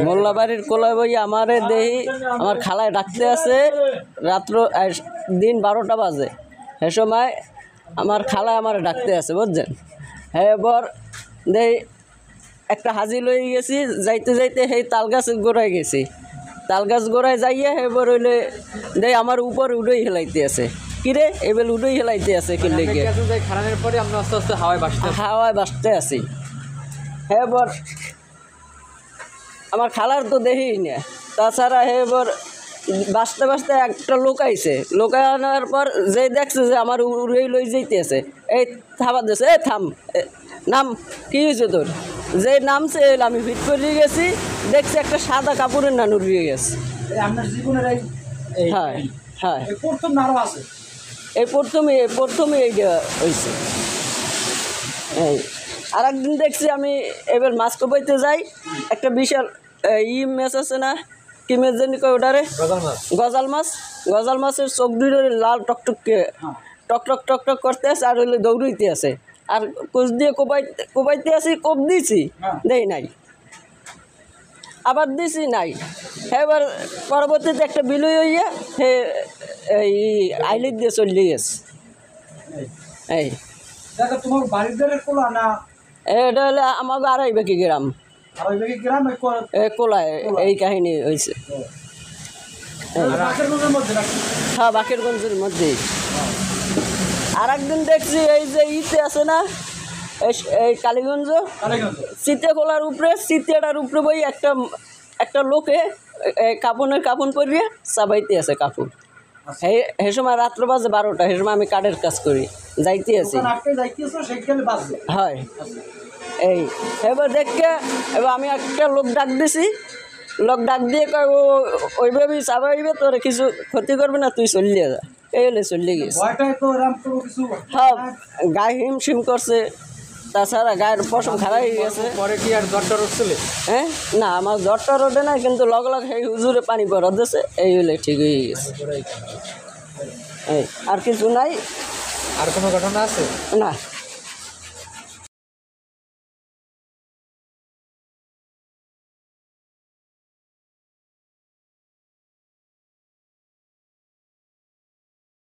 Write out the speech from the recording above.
মোল্লাবাড়ির কোলায় বই আমারে দেহি আমার খালায় ডাকতে আছে রাত্র দিন 12টা বাজে। সে সময় আমার খালায় আমার ডাকতে আছে বুঝছেন। হ্যাঁ এবার দেই একটা হাজি লই গেছি, যাইতে যাইতে সেই তাল গাছের গোড়ায় গেছি। তাল গাছ গোড়ায় যাইয়া এবার হইলে দেই আমার উপর উড়েই হেলাইতে আছে। কিরে এবার উড়েই হেলাইতে আছে কিনলে গিয়ে হাওয়ায় বাসতে আছি। হ্যাঁ এবার আমার খালার তো দেখিই না। তাছাড়া এবার বাঁচতে বাঁচতে একটা লোক আইছে, লোক আনার পর যে দেখছে যে আমার উড়েই লই যাইতে আছে, এই থাবা দিয়েছে, এই থাম নাম কী হয়েছে তোর? যে নামছে আমি ফিট করে গেছি, দেখছি একটা সাদা কাপড়ের নান উড়িয়ে গেছে। হ্যাঁ হ্যাঁ এই প্রথমে এইটা হয়েছে। এই আর একদিন দেখছি আমি এবার মাছ কোপাইতে যাই, একটা বিশাল মাছ আছে না, কি মাছ জানি কয় ওটারে, গজাল মাছের চোখ দুটো লাল টকটকে টক করতে আছে আর হইলে দৌড়াইতে আছে। আর কোচ দিয়ে কোপাইতে আসি, কোপ দিয়েছি দেই নাই, আবার দিছি নাই। এবার পরবর্তীতে একটা বিলুই হইয়া হে এই আইলির দিয়ে চলে গেছে। এই তোমার বাড়ির কোলা না? এটা হলে আমাকে 2.5 বিঘি গ্রাম কোলায় এই কাহিনী হয়েছে। হ্যাঁ বাকেরগঞ্জের মধ্যেই। আর একদিন দেখছি এই যে ইতে আছে না, এই কালীগঞ্জ চিতে খোলার উপরে, চিতেটার উপরে বই একটা লোকে কাপড় পরিয়ে চাবাইতে আছে কাপড়। সেই সময় রাত্র বাজে 12টা, সেই সময় আমি কাঠের কাজ করি, যাইতে আছি। হয় এই এবার দেখে এবার আমি একটা লোক ডাক দিছি, লোক ডাক দিয়ে কয় ও ওইভাবেই চাবাইবে, তোর কিছু ক্ষতি করবে না, তুই চলিয়ে যা। এই হলে চলিয়ে গেছে। হ্যাঁ গায়ে হিমশিম করছে, তাছাড়া গায়ের পশম খারাপ হয়ে গেছে। পরে কি আর জ্বরটা উঠছিল? হ্যাঁ না আমার জ্বরটা ওঠে না, কিন্তু লগে লগে সেই হুজুরে পানি পড়া দিয়েছে, এই হলে ঠিক হয়ে গেছে। এই আর কিছু নাই। আর কোনো ঘটনা আছে না।